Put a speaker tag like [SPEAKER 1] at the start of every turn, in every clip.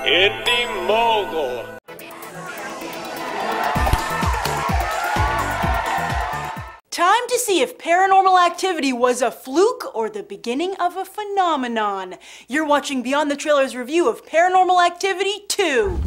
[SPEAKER 1] Indie Mogul.
[SPEAKER 2] Time to see if Paranormal Activity was a fluke or the beginning of a phenomenon. You're watching Beyond the Trailer's review of Paranormal Activity 2.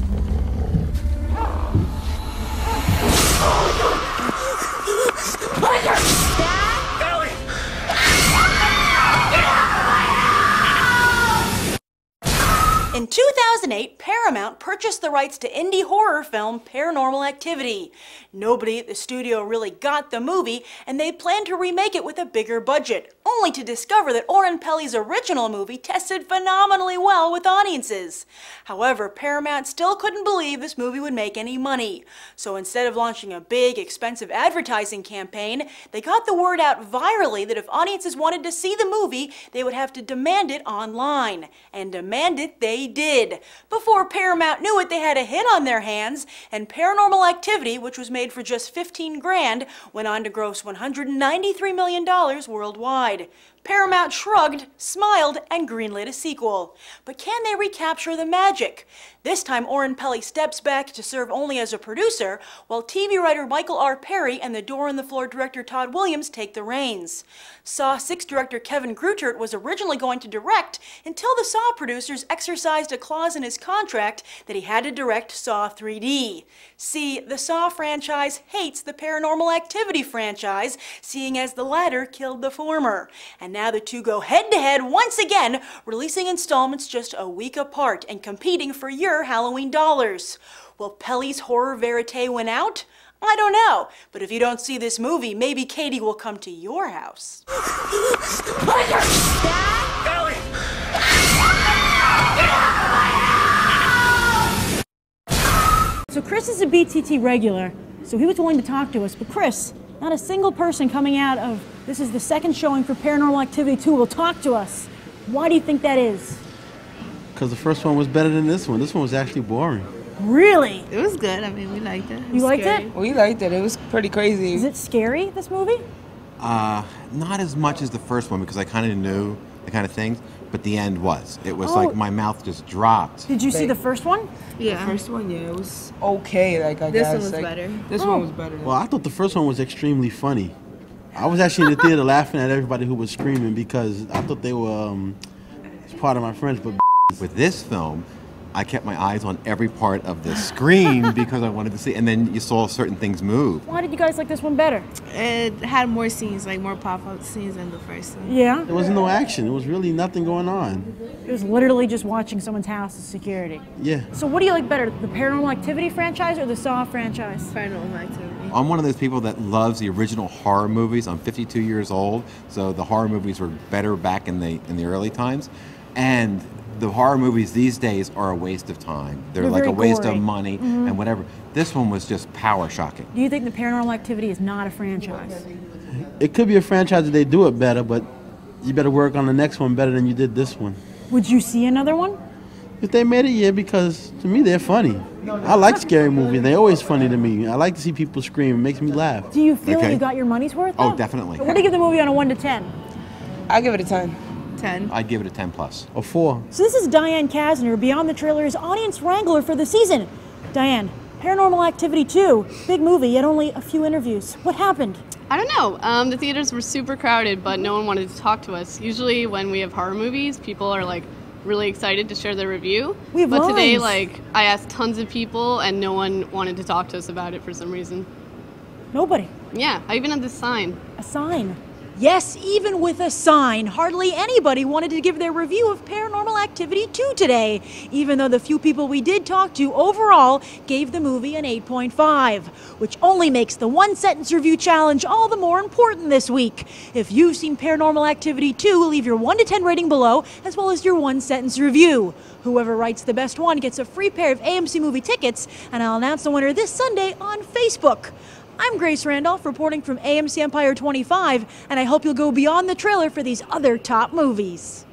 [SPEAKER 2] In 2008, Paramount purchased the rights to indie horror film Paranormal Activity. Nobody at the studio really got the movie, and they planned to remake it with a bigger budget, only to discover that Oren Peli's original movie tested phenomenally well with audiences. However, Paramount still couldn't believe this movie would make any money. So instead of launching a big, expensive advertising campaign, they got the word out virally that if audiences wanted to see the movie, they would have to demand it online. And demand it they did. Before Paramount knew it, they had a hit on their hands, and Paranormal Activity, which was made for just $15 grand, went on to gross $193 million worldwide. Paramount shrugged, smiled, and greenlit a sequel. But can they recapture the magic? This time, Oren Peli steps back to serve only as a producer, while TV writer Michael R. Perry and The Door on the Floor director Todd Williams take the reins. Saw 6 director Kevin Greutert was originally going to direct until the Saw producers exercised a clause in his contract that he had to direct Saw 3D. See, the Saw franchise hates the Paranormal Activity franchise, seeing as the latter killed the former. And now the two go head-to-head once again, releasing installments just a week apart and competing for your Halloween dollars. Will Peli's horror verite win out? I don't know, but if you don't see this movie, maybe Katie will come to your house.
[SPEAKER 3] So Chris is a BTT regular, so he was willing to talk to us, but Chris, not a single person coming out of this is the second showing for Paranormal Activity 2 will talk to us. Why do you think that is?
[SPEAKER 4] Because the first one was better than this one. This one was actually boring.
[SPEAKER 3] Really?
[SPEAKER 5] It was good. I mean, we liked it.
[SPEAKER 3] You liked it?
[SPEAKER 6] We liked it. It was pretty crazy.
[SPEAKER 3] Is it scary, this movie?
[SPEAKER 7] Not as much as the first one because I kind of knew the kind of things, but the end was. It was like my mouth just dropped.
[SPEAKER 3] Did you see the first one?
[SPEAKER 5] Yeah.
[SPEAKER 6] The first one, yeah, it was okay. Like I
[SPEAKER 5] This
[SPEAKER 6] guess
[SPEAKER 5] one was
[SPEAKER 6] like,
[SPEAKER 5] better.
[SPEAKER 6] This one was better.
[SPEAKER 4] Well, I thought the first one was extremely funny. I was actually in the theater laughing at everybody who was screaming because I thought they were, it's part of my French, but
[SPEAKER 7] With this film, I kept my eyes on every part of the screen because I wanted to see, and then you saw certain things move.
[SPEAKER 3] Why did you guys like this one better?
[SPEAKER 5] It had more scenes, like more pop-up scenes than the first one.
[SPEAKER 3] Yeah?
[SPEAKER 4] there was no action. There was really nothing going on.
[SPEAKER 3] It was literally just watching someone's house as security.
[SPEAKER 4] Yeah.
[SPEAKER 3] So what do you like better, the Paranormal Activity franchise or the Saw franchise?
[SPEAKER 5] Paranormal Activity.
[SPEAKER 7] I'm one of those people that loves the original horror movies. I'm 52 years old, so the horror movies were better back in the early times, and the horror movies these days are a waste of time. They're like a waste of money and whatever. This one was just power shocking.
[SPEAKER 3] Do you think the Paranormal Activity is not a franchise?
[SPEAKER 4] It could be a franchise if they do it better, but you better work on the next one better than you did this one.
[SPEAKER 3] Would you see another one?
[SPEAKER 4] If they made it, yeah, because to me they're funny. I like scary movies. They're always funny to me. I like to see people scream. It makes me laugh.
[SPEAKER 3] Do you feel like you got your money's worth?
[SPEAKER 7] Oh,
[SPEAKER 3] though?
[SPEAKER 7] definitely.
[SPEAKER 3] What do you give the movie on a 1 to 10?
[SPEAKER 6] I give it a 10.
[SPEAKER 5] 10.
[SPEAKER 7] I'd give it a 10 plus.
[SPEAKER 4] A 4.
[SPEAKER 3] So this is Diane Kasner, Beyond the Trailer's audience wrangler for the season. Diane, Paranormal Activity 2, big movie, yet only a few interviews. What happened?
[SPEAKER 8] I don't know. The theaters were super crowded, but no one wanted to talk to us. Usually when we have horror movies, people are like really excited to share their review.
[SPEAKER 3] We have
[SPEAKER 8] but today,
[SPEAKER 3] lines.
[SPEAKER 8] like, I asked tons of people and no one wanted to talk to us about it for some reason.
[SPEAKER 3] Nobody.
[SPEAKER 8] Yeah, I even had this sign.
[SPEAKER 3] A sign. Yes, even with a sign, hardly anybody wanted to give their review of Paranormal Activity 2 today, even though the few people we did talk to overall gave the movie an 8.5, which only makes the one-sentence review challenge all the more important this week. If you've seen Paranormal Activity 2, leave your 1 to 10 rating below, as well as your one-sentence review. Whoever writes the best one gets a free pair of AMC movie tickets, and I'll announce the winner this Sunday on Facebook. I'm Grace Randolph, reporting from AMC Empire 25, and I hope you'll go beyond the trailer for these other top movies.